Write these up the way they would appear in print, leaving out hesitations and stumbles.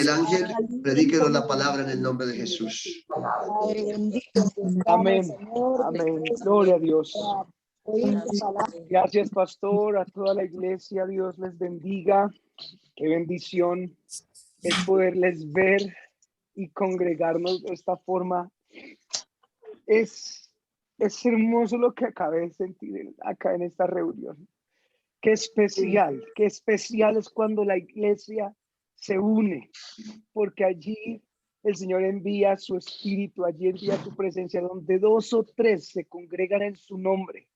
El ángel, predíquenos la palabra en el nombre de Jesús. Amén. Amén. Gloria a Dios. Gracias, pastor, a toda la iglesia. Dios les bendiga. Qué bendición es poderles ver y congregarnos de esta forma. Es hermoso lo que acabé de sentir acá en esta reunión. Qué especial es cuando la iglesia se une, porque allí el Señor envía su espíritu, allí envía su presencia, donde 2 o 3 se congregan en su nombre,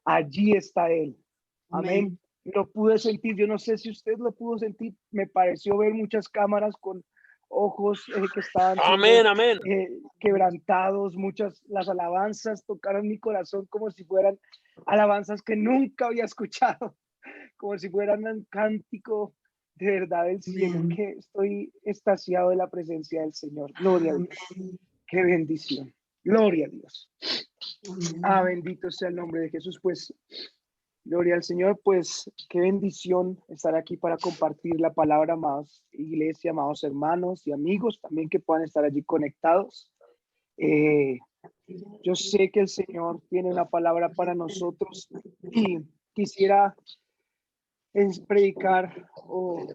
allí está Él. Amén. Lo pude sentir, yo no sé si usted lo pudo sentir, me pareció ver muchas cámaras con ojos que estaban siendo, Amén. quebrantados, las alabanzas tocaron mi corazón como si fueran alabanzas que nunca había escuchado, como si fueran un cántico de verdad del cielo, que estoy extasiado de la presencia del Señor. Gloria a Dios. Qué bendición. Gloria a Dios. Bendito sea el nombre de Jesús. Pues, gloria al Señor. Pues, qué bendición estar aquí para compartir la palabra, amados iglesia, amados hermanos y amigos, también que puedan estar allí conectados. Yo sé que el Señor tiene una palabra para nosotros y quisiera predicar o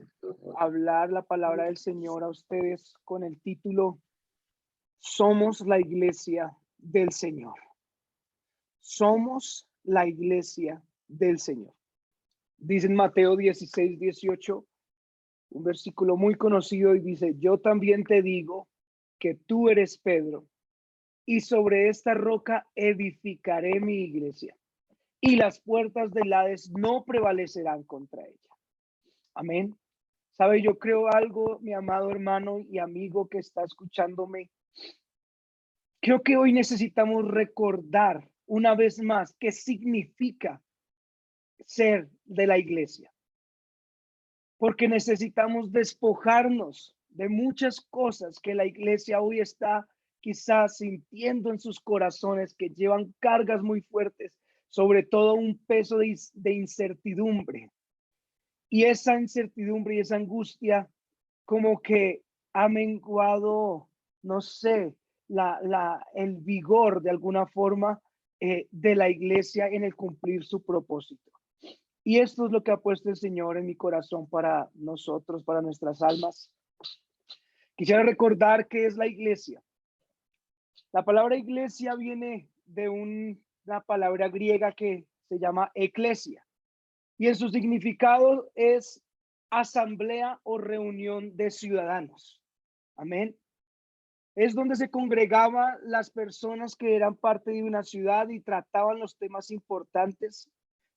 hablar la palabra del Señor a ustedes con el título Somos la iglesia del Señor. Somos la iglesia del Señor. Dice en Mateo 16:18, un versículo muy conocido, y dice: yo también te digo que tú eres Pedro, y sobre esta roca edificaré mi iglesia, y las puertas del Hades no prevalecerán contra ella. Amén. Sabe, yo creo algo, mi amado hermano y amigo que está escuchándome. Creo que hoy necesitamos recordar una vez más qué significa ser de la iglesia. Porque necesitamos despojarnos de muchas cosas que la iglesia hoy está quizás sintiendo en sus corazones, que llevan cargas muy fuertes, sobre todo un peso de incertidumbre. Y esa incertidumbre y esa angustia como que ha menguado, no sé, el vigor de alguna forma de la iglesia en el cumplir su propósito. Y esto es lo que ha puesto el Señor en mi corazón para nosotros, para nuestras almas. Quisiera recordar qué es la iglesia. La palabra iglesia viene de una palabra griega que se llama eclesia. Y en su significado es asamblea o reunión de ciudadanos. Amén. Es donde se congregaban las personas que eran parte de una ciudad y trataban los temas importantes.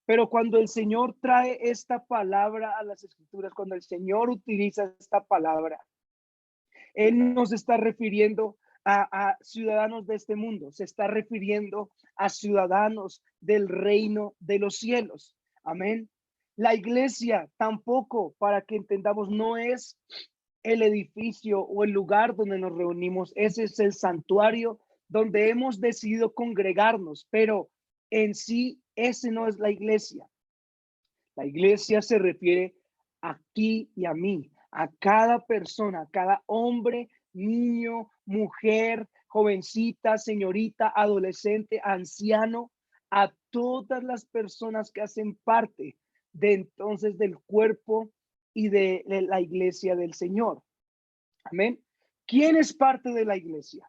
Pero cuando el Señor trae esta palabra a las Escrituras, cuando el Señor utiliza esta palabra, Él no se está refiriendo a ciudadanos de este mundo, se está refiriendo a ciudadanos del reino de los cielos. Amén. La iglesia tampoco, para que entendamos, no es el edificio o el lugar donde nos reunimos. Ese es el santuario donde hemos decidido congregarnos, pero en sí ese no es la iglesia. La iglesia se refiere a ti y a mí, a cada persona, a cada hombre, niño, mujer, jovencita, señorita, adolescente, anciano, a todas las personas que hacen parte de entonces del cuerpo y de la iglesia del Señor. Amén. ¿Quién es parte de la iglesia?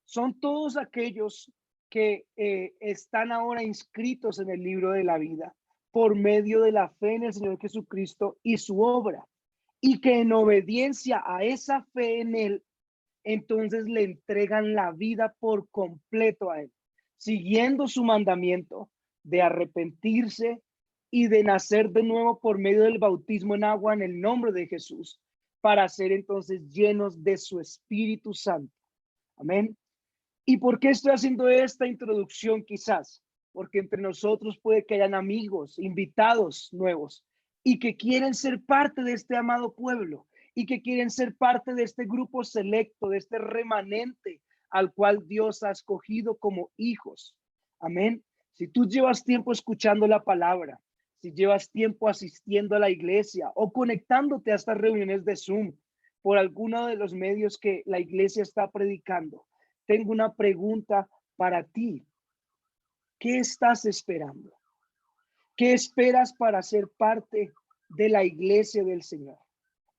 Son todos aquellos que están ahora inscritos en el libro de la vida por medio de la fe en el Señor Jesucristo y su obra, y que en obediencia a esa fe en Él, entonces le entregan la vida por completo a Él, siguiendo su mandamiento de arrepentirse y de nacer de nuevo por medio del bautismo en agua en el nombre de Jesús, para ser entonces llenos de su Espíritu Santo. Amén. ¿Y por qué estoy haciendo esta introducción? Quizás porque entre nosotros puede que hayan amigos, invitados nuevos y que quieren ser parte de este amado pueblo y que quieren ser parte de este grupo selecto, de este remanente al cual Dios ha escogido como hijos. Amén. Si tú llevas tiempo escuchando la palabra, si llevas tiempo asistiendo a la iglesia o conectándote a estas reuniones de Zoom, por alguno de los medios que la iglesia está predicando, tengo una pregunta para ti. ¿Qué estás esperando? ¿Qué esperas para ser parte de la iglesia del Señor?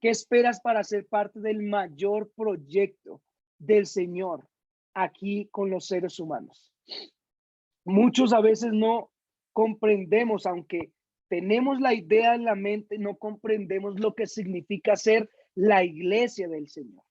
¿Qué esperas para ser parte del mayor proyecto del Señor aquí con los seres humanos? Muchos a veces no comprendemos, aunque tenemos la idea en la mente, no comprendemos lo que significa ser la iglesia del Señor.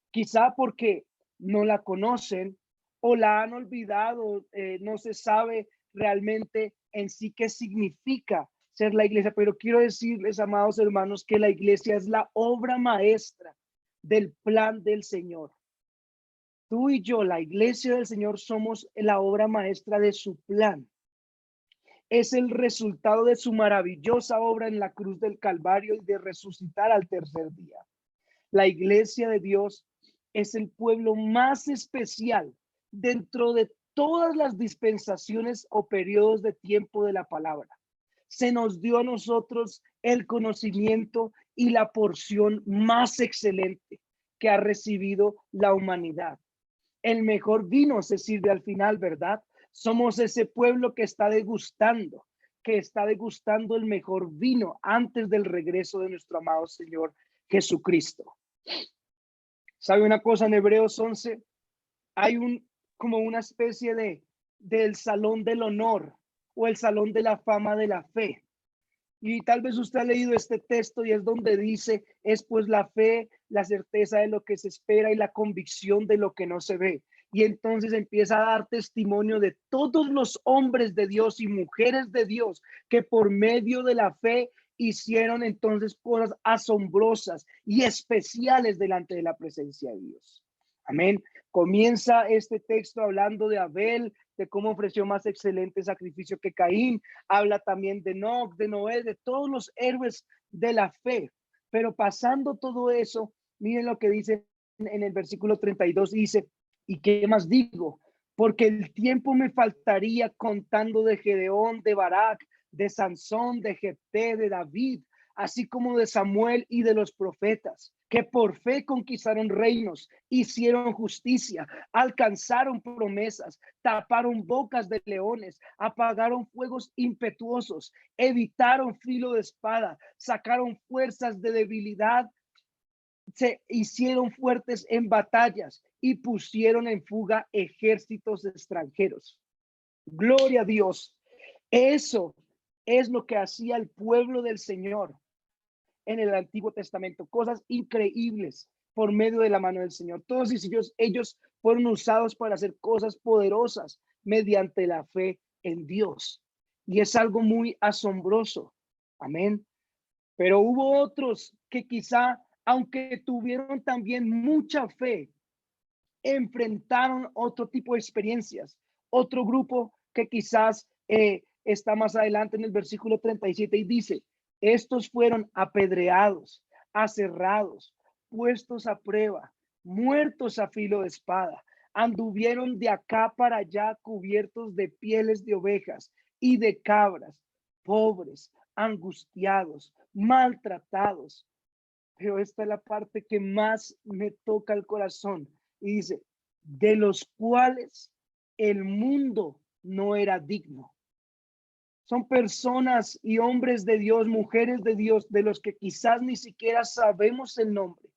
Quizá porque no la conocen o la han olvidado, no se sabe realmente en sí qué significa ser la iglesia, pero quiero decirles, amados hermanos, que la iglesia es la obra maestra del plan del Señor. Tú y yo, la iglesia del Señor, somos la obra maestra de su plan. Es el resultado de su maravillosa obra en la cruz del Calvario y de resucitar al tercer día. La iglesia de Dios es el pueblo más especial dentro de todas las dispensaciones o periodos de tiempo de la palabra. Se nos dio a nosotros el conocimiento y la porción más excelente que ha recibido la humanidad. El mejor vino se sirve al final, ¿verdad? Somos ese pueblo que está degustando el mejor vino antes del regreso de nuestro amado Señor Jesucristo. ¿Sabe una cosa? En Hebreos 11 hay como una especie del salón del honor o el salón de la fama de la fe. Y tal vez usted ha leído este texto y es donde dice, es pues la fe, la certeza de lo que se espera y la convicción de lo que no se ve. Y entonces empieza a dar testimonio de todos los hombres de Dios y mujeres de Dios que por medio de la fe hicieron entonces cosas asombrosas y especiales delante de la presencia de Dios. Amén. Comienza este texto hablando de Abel, de cómo ofreció más excelente sacrificio que Caín. Habla también de Enoc, de Noé, de todos los héroes de la fe. Pero pasando todo eso, miren lo que dice en el versículo 32, dice, ¿y qué más digo? Porque el tiempo me faltaría contando de Gedeón, de Barak, de Sansón, de Jefté, de David, así como de Samuel y de los profetas, que por fe conquistaron reinos, hicieron justicia, alcanzaron promesas, taparon bocas de leones, apagaron fuegos impetuosos, evitaron filo de espada, sacaron fuerzas de debilidad, se hicieron fuertes en batallas y pusieron en fuga ejércitos extranjeros. Gloria a Dios. Eso es lo que hacía el pueblo del Señor en el Antiguo Testamento, cosas increíbles por medio de la mano del Señor. Todos ellos fueron usados para hacer cosas poderosas mediante la fe en Dios. Y es algo muy asombroso. Amén. Pero hubo otros que quizá, aunque tuvieron también mucha fe, enfrentaron otro tipo de experiencias. Otro grupo que quizás está más adelante en el versículo 37 y dice, estos fueron apedreados, aserrados, puestos a prueba, muertos a filo de espada. Anduvieron de acá para allá cubiertos de pieles de ovejas y de cabras, pobres, angustiados, maltratados. Pero esta es la parte que más me toca el corazón. Y dice, de los cuales el mundo no era digno. Son personas y hombres de Dios, mujeres de Dios, de los que quizás ni siquiera sabemos el nombre,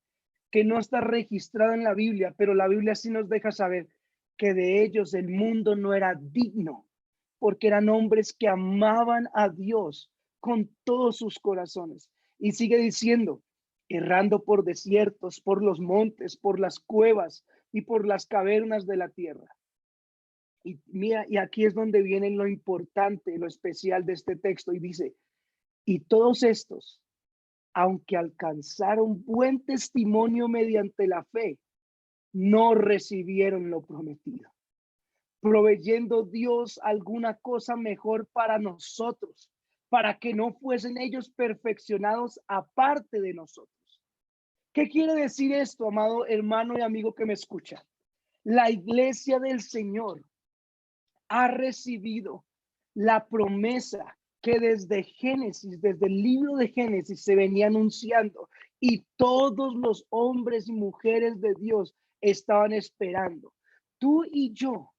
que no está registrado en la Biblia, pero la Biblia sí nos deja saber que de ellos el mundo no era digno, porque eran hombres que amaban a Dios con todos sus corazones. Y sigue diciendo, errando por desiertos, por los montes, por las cuevas y por las cavernas de la tierra. Y mira, y aquí es donde viene lo importante, lo especial de este texto, y dice, y todos estos, aunque alcanzaron buen testimonio mediante la fe, no recibieron lo prometido, proveyendo Dios alguna cosa mejor para nosotros, para que no fuesen ellos perfeccionados aparte de nosotros. ¿Qué quiere decir esto, amado hermano y amigo que me escucha? La iglesia del Señor ha recibido la promesa que desde Génesis, desde el libro de Génesis se venía anunciando, y todos los hombres y mujeres de Dios estaban esperando. Tú y yo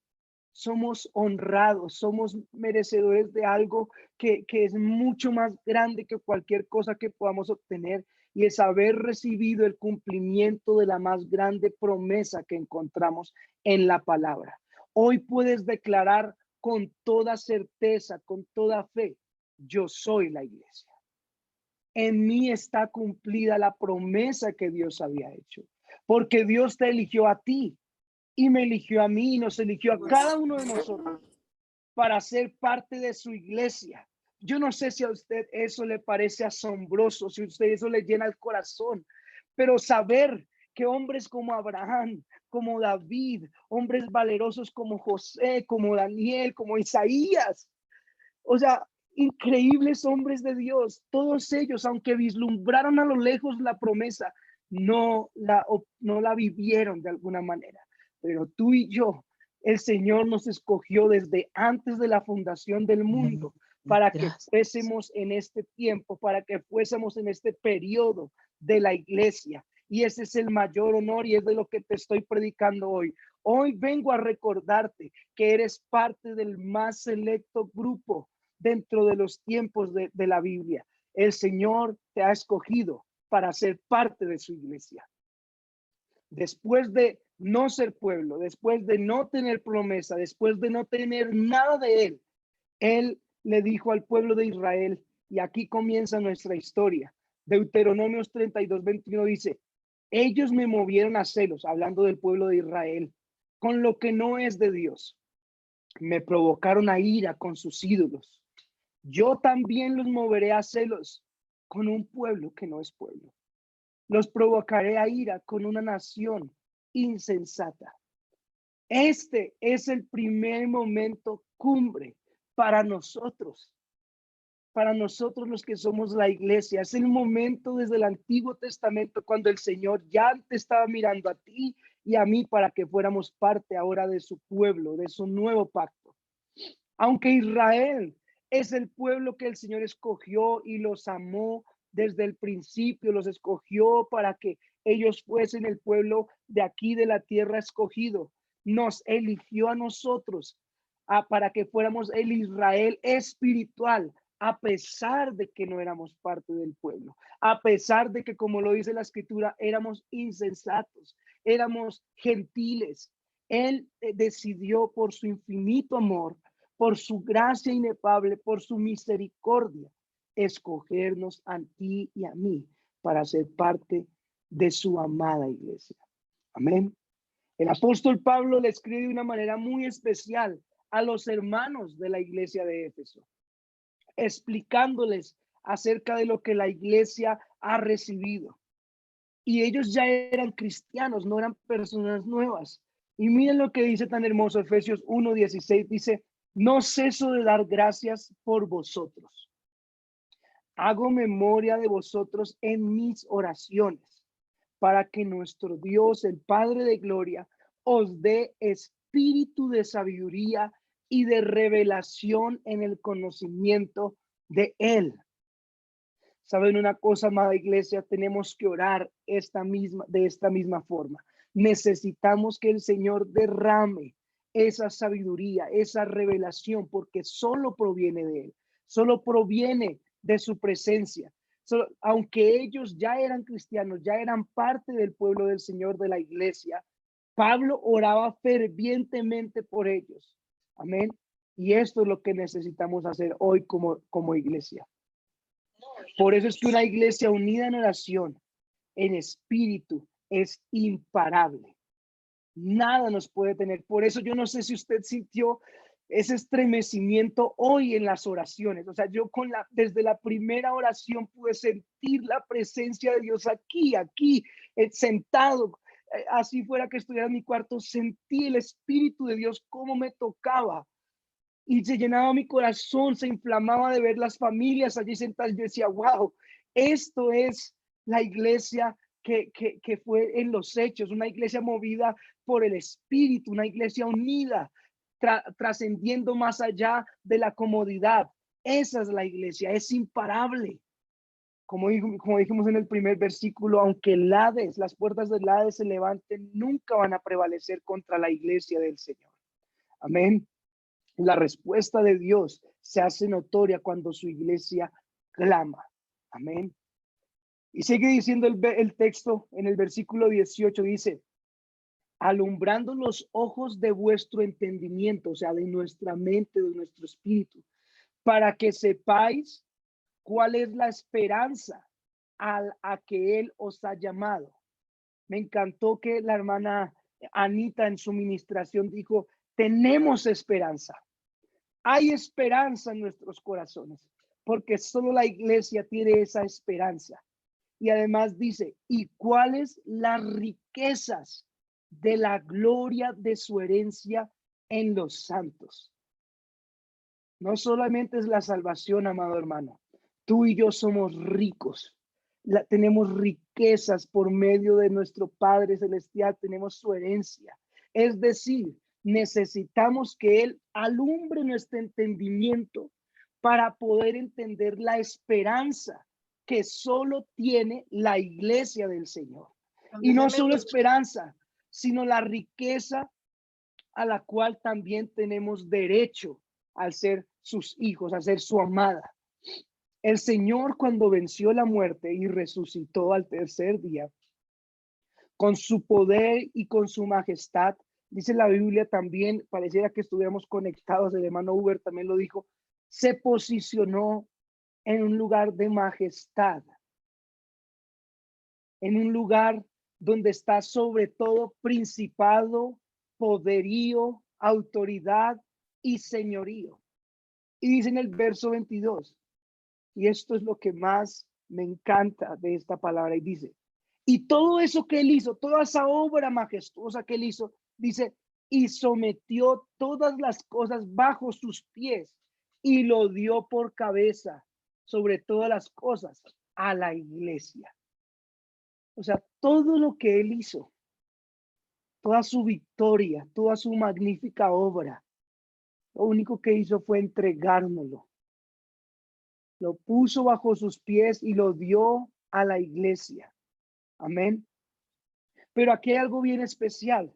somos honrados, somos merecedores de algo que es mucho más grande que cualquier cosa que podamos obtener, y es haber recibido el cumplimiento de la más grande promesa que encontramos en la palabra. Hoy puedes declarar con toda certeza, con toda fe: yo soy la iglesia. En mí está cumplida la promesa que Dios había hecho, porque Dios te eligió a ti y me eligió a mí y nos eligió a cada uno de nosotros para ser parte de su iglesia. Yo no sé si a usted eso le parece asombroso, si a usted eso le llena el corazón, pero saber que hombres como Abraham, como David, hombres valerosos como José, como Daniel, como Isaías, o sea, increíbles hombres de Dios, todos ellos, aunque vislumbraron a lo lejos la promesa, no la vivieron de alguna manera. Pero tú y yo, el Señor nos escogió desde antes de la fundación del mundo para que fuésemos en este tiempo, para que fuésemos en este periodo de la iglesia. Y ese es el mayor honor, y es de lo que te estoy predicando hoy. Hoy vengo a recordarte que eres parte del más selecto grupo dentro de los tiempos de la Biblia. El Señor te ha escogido para ser parte de su iglesia. Después de no ser pueblo, después de no tener promesa, después de no tener nada de Él le dijo al pueblo de Israel, y aquí comienza nuestra historia. Deuteronomios 32:21 dice: ellos me movieron a celos, hablando del pueblo de Israel, con lo que no es de Dios. Me provocaron a ira con sus ídolos. Yo también los moveré a celos con un pueblo que no es pueblo. Los provocaré a ira con una nación insensata. Este es el primer momento cumbre para nosotros los que somos la iglesia. Es el momento desde el Antiguo Testamento cuando el Señor ya te estaba mirando a ti y a mí para que fuéramos parte ahora de su pueblo, de su nuevo pacto. Aunque Israel es el pueblo que el Señor escogió y los amó desde el principio, los escogió para que ellos fuesen el pueblo de aquí de la tierra escogido. Nos eligió a nosotros para que fuéramos el Israel espiritual, a pesar de que no éramos parte del pueblo, a pesar de que, como lo dice la escritura, éramos insensatos, éramos gentiles. Él decidió por su infinito amor, por su gracia inefable, por su misericordia, escogernos a ti y a mí para ser parte de su amada iglesia. Amén. El apóstol Pablo le escribe de una manera muy especial a los hermanos de la iglesia de Éfeso, explicándoles acerca de lo que la iglesia ha recibido. Y ellos ya eran cristianos, no eran personas nuevas. Y miren lo que dice tan hermoso Efesios 1:16, dice: no ceso de dar gracias por vosotros. Hago memoria de vosotros en mis oraciones, para que nuestro Dios, el Padre de gloria, os dé espíritu de sabiduría y de revelación en el conocimiento de Él. ¿Saben una cosa, amada iglesia? Tenemos que orar de esta misma forma. Necesitamos que el Señor derrame esa sabiduría, esa revelación, porque solo proviene de Él, solo proviene de su presencia. Aunque ellos ya eran cristianos, ya eran parte del pueblo del Señor, de la iglesia, Pablo oraba fervientemente por ellos. Amén. Y esto es lo que necesitamos hacer hoy como iglesia. Por eso es que una iglesia unida en oración, en espíritu, es imparable. Nada nos puede tener. Por eso yo no sé si usted sintió ese estremecimiento hoy en las oraciones. O sea, yo desde la primera oración pude sentir la presencia de Dios aquí, sentado. Así fuera que estuviera en mi cuarto, sentí el Espíritu de Dios cómo me tocaba. Y se llenaba mi corazón, se inflamaba de ver las familias allí sentadas. Yo decía: wow, esto es la iglesia que fue en los hechos, una iglesia movida por el Espíritu, una iglesia unida, trascendiendo más allá de la comodidad. Esa es la iglesia, es imparable. como dijimos en el primer versículo, aunque el Hades, las puertas del Hades se levanten, nunca van a prevalecer contra la iglesia del Señor. Amén. La respuesta de Dios se hace notoria cuando su iglesia clama. Amén. Y sigue diciendo el texto en el versículo 18, dice, alumbrando los ojos de vuestro entendimiento, o sea, de nuestra mente, de nuestro espíritu, para que sepáis cuál es la esperanza a que Él os ha llamado. Me encantó que la hermana Anita en su ministración dijo, tenemos esperanza. Hay esperanza en nuestros corazones, porque solo la iglesia tiene esa esperanza. Y además dice, ¿y cuáles las riquezas de la gloria de su herencia en los santos? No solamente es la salvación, amado hermano. Tú y yo somos ricos. Tenemos riquezas por medio de nuestro Padre Celestial. Tenemos su herencia. Es decir, necesitamos que Él alumbre nuestro entendimiento para poder entender la esperanza que solo tiene la iglesia del Señor. Y no solo esperanza, sino la riqueza a la cual también tenemos derecho al ser sus hijos, a ser su amada. El Señor, cuando venció la muerte y resucitó al tercer día, con su poder y con su majestad, dice la Biblia también, pareciera que estuviéramos conectados, el hermano Huber también lo dijo, se posicionó en un lugar de majestad, en un lugar donde está sobre todo principado, poderío, autoridad y señorío. Y dice en el verso 22, y esto es lo que más me encanta de esta palabra, y dice, y todo eso que él hizo, toda esa obra majestuosa que él hizo, dice, y sometió todas las cosas bajo sus pies y lo dio por cabeza sobre todas las cosas a la iglesia. O sea, todo lo que él hizo, toda su victoria, toda su magnífica obra, lo único que hizo fue entregárnoslo. Lo puso bajo sus pies y lo dio a la iglesia. Amén. Pero aquí hay algo bien especial.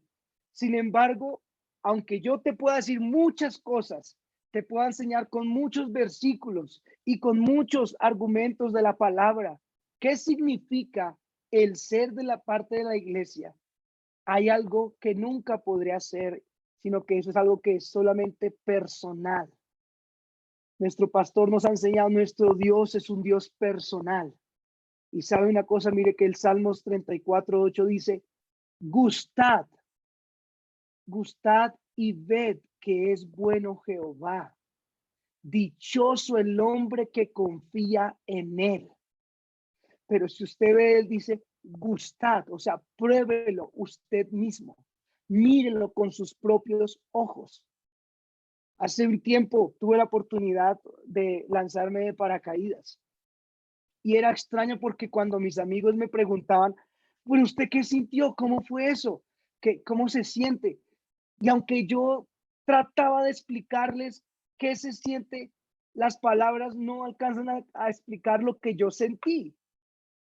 Sin embargo, aunque yo te pueda decir muchas cosas, te puedo enseñar con muchos versículos y con muchos argumentos de la palabra, ¿qué significa el ser de la parte de la iglesia? Hay algo que nunca podría ser, sino que eso es algo que es solamente personal. Nuestro pastor nos ha enseñado, nuestro Dios es un Dios personal. Y sabe una cosa, mire que el Salmos 34:8 dice, gustad y ved que es bueno Jehová. Dichoso el hombre que confía en él. Pero si usted ve, él dice, gustad, o sea, pruébelo usted mismo. Mírelo con sus propios ojos. Hace un tiempo tuve la oportunidad de lanzarme de paracaídas. Y era extraño porque cuando mis amigos me preguntaban, bueno, ¿usted qué sintió? ¿Cómo fue eso? ¿Cómo se siente? Y aunque yo trataba de explicarles qué se siente, las palabras no alcanzan a explicar lo que yo sentí,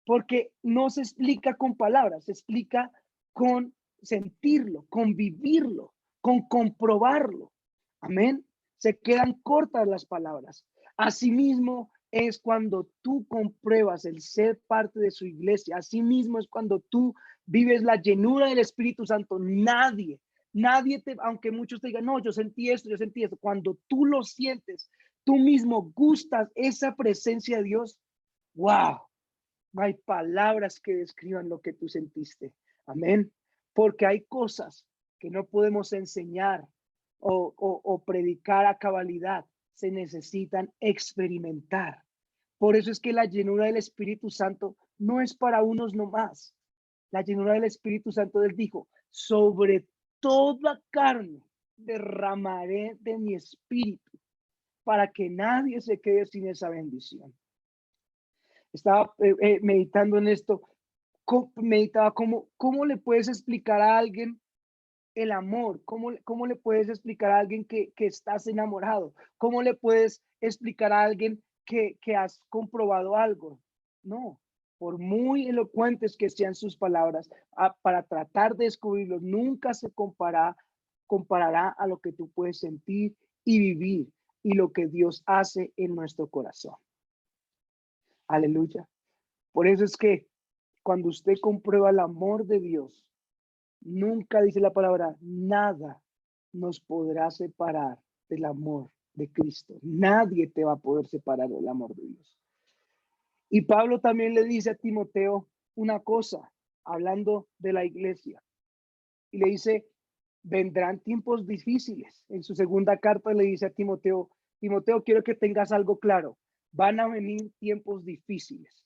porque no se explica con palabras, se explica con sentirlo, con vivirlo, con comprobarlo. Amén. Se quedan cortas las palabras. Asimismo es cuando tú compruebas el ser parte de su iglesia. Asimismo es cuando tú vives la llenura del Espíritu Santo. Nadie aunque muchos te digan, no, yo sentí esto, cuando tú lo sientes, tú mismo gustas esa presencia de Dios. Wow. No hay palabras que describan lo que tú sentiste. Amén. Porque hay cosas que no podemos enseñar o predicar a cabalidad. Se necesitan experimentar. Por eso es que la llenura del Espíritu Santo no es para unos nomás. La llenura del Espíritu Santo, él dijo, sobre toda carne derramaré de mi espíritu para que nadie se quede sin esa bendición. Estaba meditando en esto, meditaba cómo le puedes explicar a alguien el amor, cómo le puedes explicar a alguien que estás enamorado, cómo le puedes explicar a alguien que has comprobado algo. No, por muy elocuentes que sean sus palabras, para tratar de descubrirlo, nunca se comparará a lo que tú puedes sentir y vivir y lo que Dios hace en nuestro corazón. Aleluya. Por eso es que cuando usted comprueba el amor de Dios, nunca dice la palabra, nada nos podrá separar del amor de Cristo. Nadie te va a poder separar del amor de Dios. Y Pablo también le dice a Timoteo una cosa, hablando de la iglesia, y le dice, vendrán tiempos difíciles. En su segunda carta le dice a Timoteo, Timoteo, quiero que tengas algo claro, van a venir tiempos difíciles.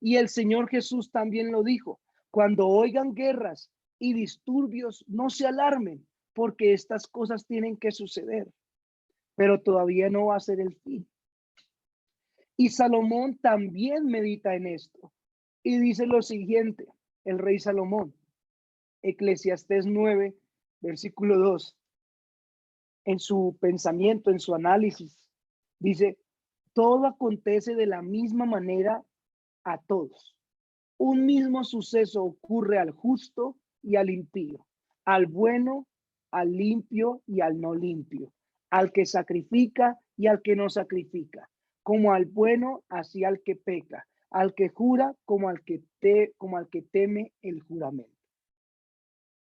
Y el Señor Jesús también lo dijo, cuando oigan guerras y disturbios, no se alarmen, porque estas cosas tienen que suceder, pero todavía no va a ser el fin. Y Salomón también medita en esto y dice lo siguiente, el rey Salomón, Eclesiastés 9, versículo 2, en su pensamiento, en su análisis, dice, todo acontece de la misma manera a todos. Un mismo suceso ocurre al justo y al impío, al bueno, al limpio y al no limpio, al que sacrifica y al que no sacrifica, como al bueno, así al que peca, al que jura como al que teme el juramento.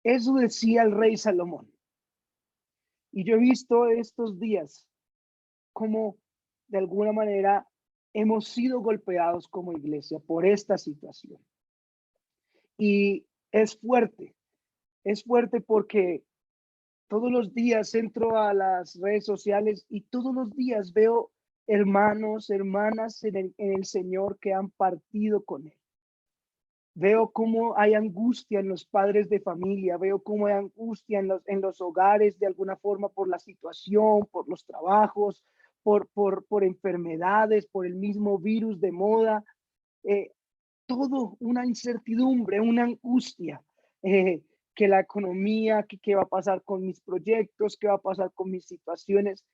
Eso decía el rey Salomón. Y yo he visto estos días como de alguna manera hemos sido golpeados como iglesia por esta situación. Y es fuerte porque todos los días entro a las redes sociales y todos los días veo hermanos, hermanas en el Señor que han partido con Él. Veo cómo hay angustia en los padres de familia, veo cómo hay angustia en los hogares de alguna forma por la situación, por los trabajos, por enfermedades, por el mismo virus de moda. Eh, Todo una incertidumbre, una angustia, que la economía, que qué va a pasar con mis proyectos, qué va a pasar con mis situaciones.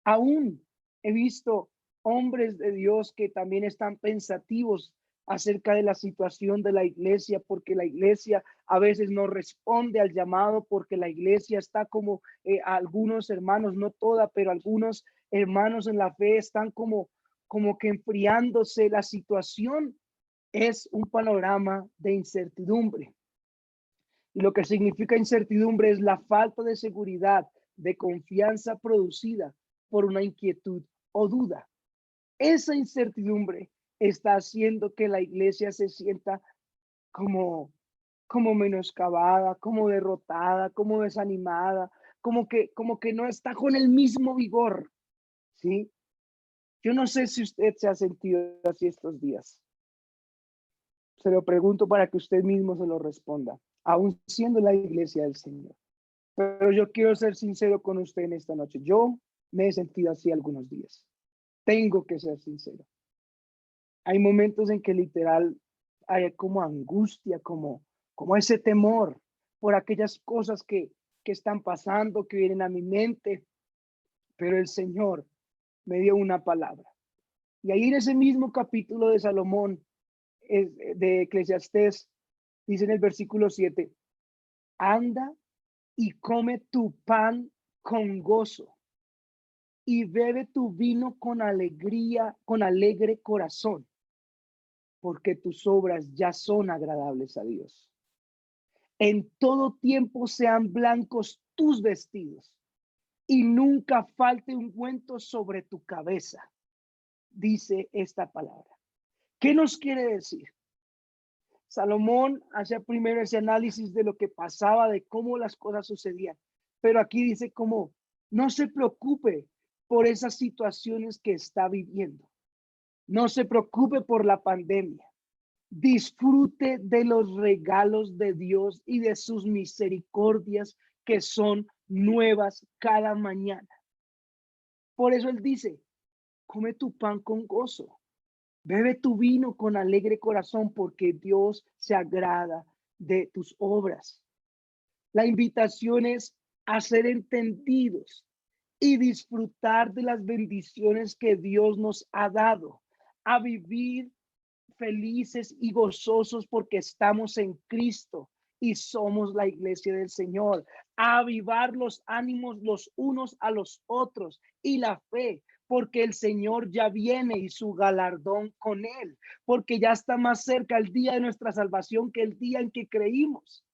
Aún he visto hombres de Dios que también están pensativos acerca de la situación de la iglesia, porque la iglesia a veces no responde al llamado, porque la iglesia está como algunos hermanos, no toda, pero algunos hermanos en la fe están como que enfriándose. La situación es un panorama de incertidumbre. Y lo que significa incertidumbre es la falta de seguridad, de confianza producida por una inquietud o duda. Esa incertidumbre está haciendo que la iglesia se sienta como menoscabada, como derrotada, como desanimada, como que no está con el mismo vigor, ¿sí? Yo no sé si usted se ha sentido así estos días. Se lo pregunto para que usted mismo se lo responda, aún siendo la iglesia del Señor. Pero yo quiero ser sincero con usted en esta noche. Yo me he sentido así algunos días. Tengo que ser sincero. Hay momentos en que literal hay como angustia, como ese temor por aquellas cosas que están pasando, que vienen a mi mente. Pero el Señor me dio una palabra. Y ahí en ese mismo capítulo de Salomón, de Eclesiastés, dice en el versículo 7, anda y come tu pan con gozo y bebe tu vino con alegría, con alegre corazón, porque tus obras ya son agradables a Dios. En todo tiempo sean blancos tus vestidos y nunca falte ungüento sobre tu cabeza, dice esta palabra. ¿Qué nos quiere decir? Salomón hacía primero ese análisis de lo que pasaba, de cómo las cosas sucedían. Pero aquí dice como, no se preocupe por esas situaciones que está viviendo. No se preocupe por la pandemia. Disfrute de los regalos de Dios y de sus misericordias que son nuevas cada mañana. Por eso él dice, come tu pan con gozo. Bebe tu vino con alegre corazón porque Dios se agrada de tus obras. La invitación es a ser entendidos y disfrutar de las bendiciones que Dios nos ha dado, a vivir felices y gozosos porque estamos en Cristo y somos la iglesia del Señor. A avivar los ánimos los unos a los otros y la fe, porque el Señor ya viene y su galardón con él, porque ya está más cerca el día de nuestra salvación que el día en que creímos.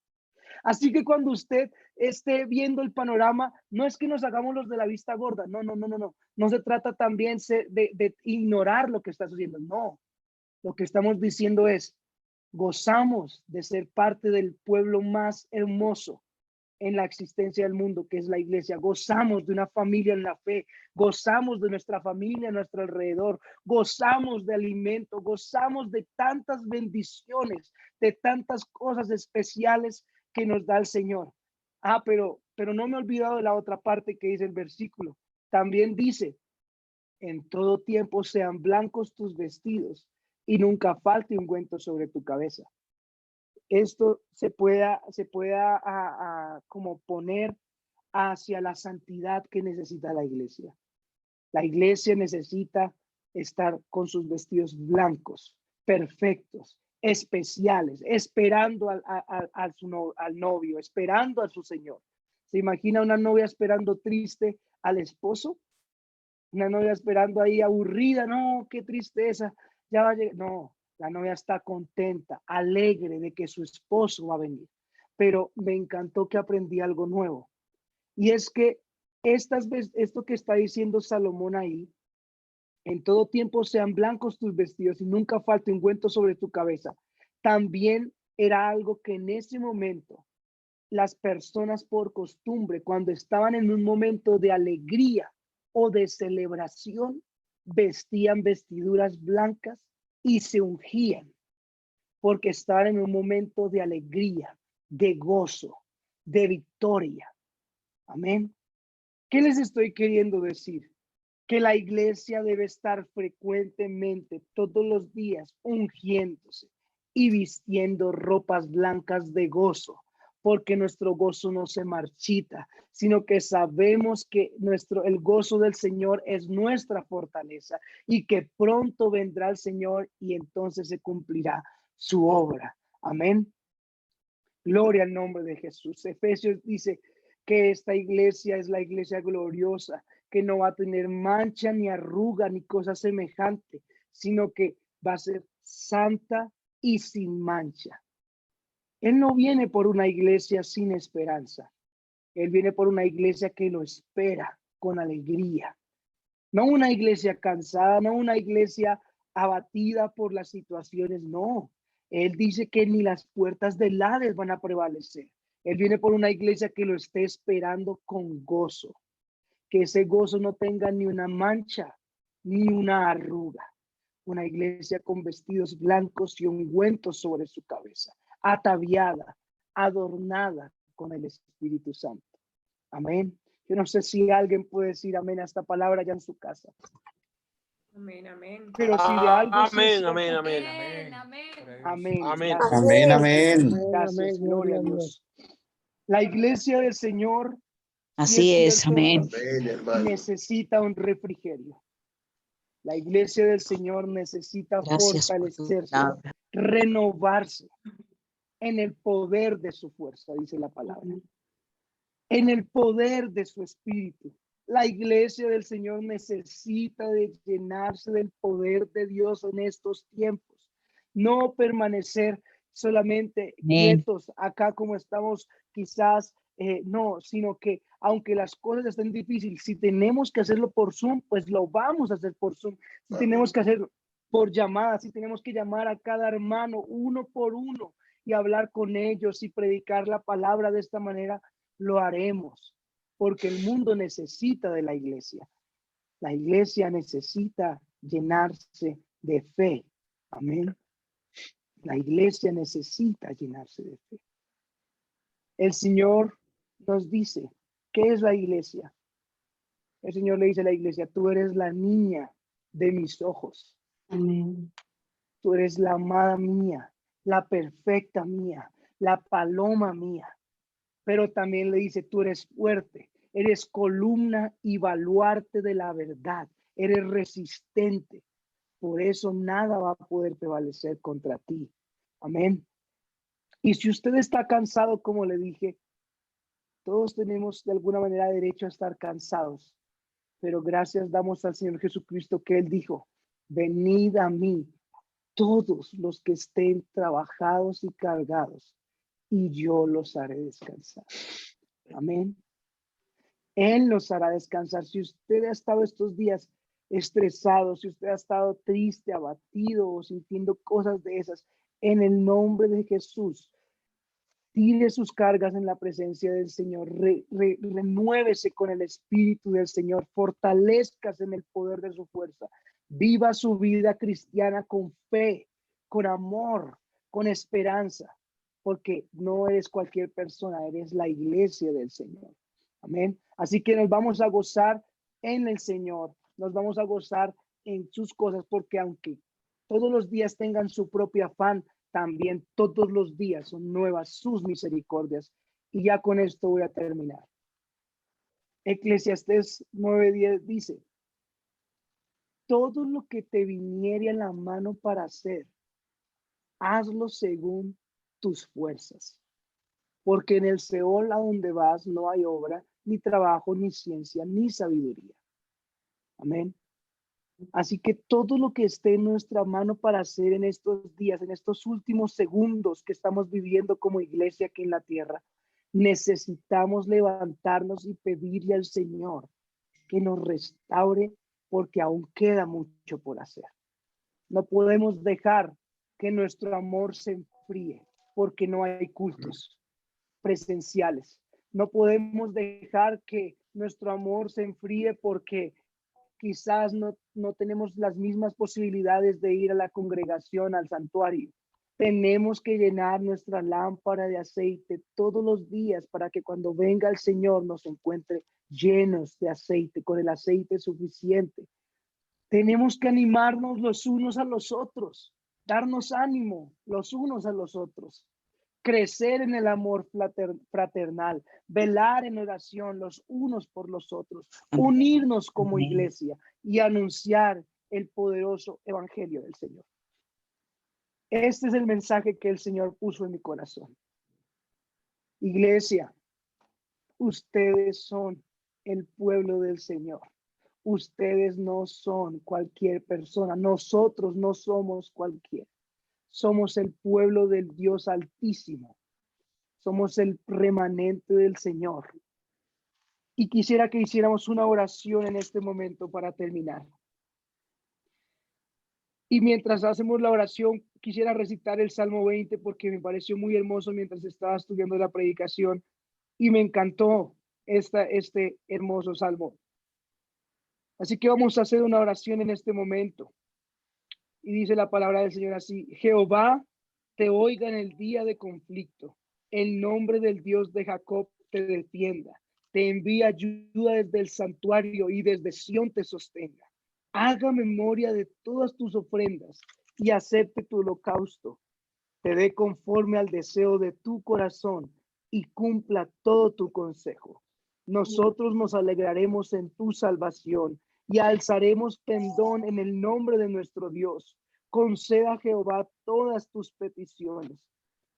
Así que cuando usted esté viendo el panorama, no es que nos hagamos los de la vista gorda, no, no, no, no, no. No se trata también de ignorar lo que está sucediendo, no. Lo que estamos diciendo es, gozamos de ser parte del pueblo más hermoso en la existencia del mundo, que es la iglesia. Gozamos de una familia en la fe, gozamos de nuestra familia a nuestro alrededor, gozamos de alimento, gozamos de tantas bendiciones, de tantas cosas especiales que nos da el Señor. Pero no me he olvidado de la otra parte que dice el versículo. También dice, en todo tiempo sean blancos tus vestidos y nunca falte ungüento sobre tu cabeza. Esto se pueda como poner hacia la santidad que necesita la iglesia. La iglesia necesita estar con sus vestidos blancos, perfectos, especiales, esperando al novio, esperando a su Señor. ¿Se imagina una novia esperando triste al esposo? Una novia esperando ahí aburrida, no, qué tristeza, ya va a llegar. No, la novia está contenta, alegre de que su esposo va a venir. Pero me encantó que aprendí algo nuevo. Y es que esto que está diciendo Salomón ahí, en todo tiempo sean blancos tus vestidos y nunca falte ungüento sobre tu cabeza. También era algo que en ese momento las personas por costumbre, cuando estaban en un momento de alegría o de celebración, vestían vestiduras blancas y se ungían porque estaban en un momento de alegría, de gozo, de victoria. Amén. ¿Qué les estoy queriendo decir? Que la iglesia debe estar frecuentemente, todos los días, ungiéndose y vistiendo ropas blancas de gozo, porque nuestro gozo no se marchita, sino que sabemos que el gozo del Señor es nuestra fortaleza y que pronto vendrá el Señor y entonces se cumplirá su obra. Amén. Gloria al nombre de Jesús. Efesios dice que esta iglesia es la iglesia gloriosa, que no va a tener mancha ni arruga ni cosa semejante, sino que va a ser santa y sin mancha. Él no viene por una iglesia sin esperanza. Él viene por una iglesia que lo espera con alegría. No una iglesia cansada, no una iglesia abatida por las situaciones, no. Él dice que ni las puertas del Hades van a prevalecer. Él viene por una iglesia que lo esté esperando con gozo. Que ese gozo no tenga ni una mancha, ni una arruga. Una iglesia con vestidos blancos y ungüentos sobre su cabeza, ataviada, adornada con el Espíritu Santo. Amén. Yo no sé si alguien puede decir amén a esta palabra ya en su casa. Amén, amén. Pero si de algo amén, amén, amén, amén, amén. amén. Amén. Gracias. Amén, amén. Gracias, gloria a Dios. La iglesia del Señor, Así es, cierto, amén. Amén, hermano. necesita un refrigerio. La iglesia del Señor necesita Gracias por tu fortalecerse, palabra. renovarse en el poder de su fuerza, dice la palabra. En el poder de su espíritu. La iglesia del Señor necesita de llenarse del poder de Dios en estos tiempos. No permanecer solamente Amén. quietos acá como estamos quizás, no, sino que aunque las cosas estén difíciles, si tenemos que hacerlo por Zoom, pues lo vamos a hacer por Zoom. Si tenemos que hacerlo por llamada, si tenemos que llamar a cada hermano uno por uno y hablar con ellos y predicar la palabra de esta manera, lo haremos, porque el mundo necesita de la iglesia. La iglesia necesita llenarse de fe. Amén. La iglesia necesita llenarse de fe. El Señor nos dice, ¿qué es la iglesia? El Señor le dice a la iglesia, tú eres la niña de mis ojos. Amén. Tú eres la amada mía, la perfecta mía, la paloma mía. Pero también le dice, tú eres fuerte, eres columna y baluarte de la verdad, eres resistente. Por eso nada va a poder prevalecer contra ti. Amén. Y si usted está cansado, como le dije, todos tenemos de alguna manera derecho a estar cansados. Pero gracias damos al Señor Jesucristo que Él dijo, venid a mí, todos los que estén trabajados y cargados, y yo los haré descansar. Amén. Él nos hará descansar. Si usted ha estado estos días estresado, si usted ha estado triste, abatido o sintiendo cosas de esas, en el nombre de Jesús, tire sus cargas en la presencia del Señor, renuévese con el Espíritu del Señor, fortalezcase en el poder de su fuerza, viva su vida cristiana con fe, con amor, con esperanza, porque no eres cualquier persona, eres la iglesia del Señor. Amén. Así que nos vamos a gozar en el Señor, nos vamos a gozar en sus cosas, porque aunque todos los días tengan su propio afán, también todos los días son nuevas sus misericordias. Y ya con esto voy a terminar. Eclesiastés 9:10 dice, todo lo que te viniere a la mano para hacer, hazlo según tus fuerzas. Porque en el Seol a donde vas no hay obra, ni trabajo, ni ciencia, ni sabiduría. Amén. Así que todo lo que esté en nuestra mano para hacer en estos días, en estos últimos segundos que estamos viviendo como iglesia aquí en la tierra, necesitamos levantarnos y pedirle al Señor que nos restaure porque aún queda mucho por hacer. No podemos dejar que nuestro amor se enfríe porque no hay cultos presenciales. No podemos dejar que nuestro amor se enfríe porque quizás no tenemos las mismas posibilidades de ir a la congregación, al santuario. Tenemos que llenar nuestra lámpara de aceite todos los días para que cuando venga el Señor nos encuentre llenos de aceite, con el aceite suficiente. Tenemos que animarnos los unos a los otros, darnos ánimo los unos a los otros, crecer en el amor fraternal, velar en oración los unos por los otros, unirnos como iglesia y anunciar el poderoso evangelio del Señor. Este es el mensaje que el Señor puso en mi corazón. Iglesia, ustedes son el pueblo del Señor. Ustedes no son cualquier persona. Nosotros no somos cualquiera. Somos el pueblo del Dios Altísimo. Somos el remanente del Señor. Y quisiera que hiciéramos una oración en este momento para terminar. Y mientras hacemos la oración, quisiera recitar el Salmo 20 porque me pareció muy hermoso mientras estaba estudiando la predicación y me encantó este hermoso Salmo. Así que vamos a hacer una oración en este momento. Y dice la palabra del Señor así: Jehová te oiga en el día de conflicto. El nombre del Dios de Jacob te defienda. Te envía ayuda desde el santuario y desde Sión te sostenga. Haga memoria de todas tus ofrendas y acepte tu holocausto. Te dé conforme al deseo de tu corazón y cumpla todo tu consejo. Nosotros nos alegraremos en tu salvación y alzaremos pendón en el nombre de nuestro Dios. Conceda a Jehová todas tus peticiones.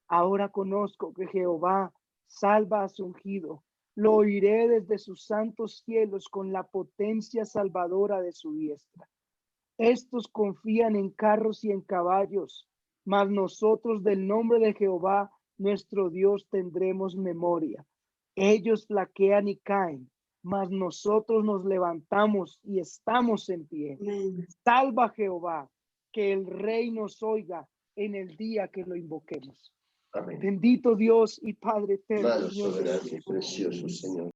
Ahora conozco que Jehová salva a su ungido. Lo oiré desde sus santos cielos con la potencia salvadora de su diestra. Estos confían en carros y en caballos, mas nosotros del nombre de Jehová, nuestro Dios, tendremos memoria. Ellos flaquean y caen, mas nosotros nos levantamos y estamos en pie. Amén. Salva Jehová, que el Rey nos oiga en el día que lo invoquemos. Amén. Bendito Dios y Padre eterno. Más Señor soberano y Jesús. precioso, Señor.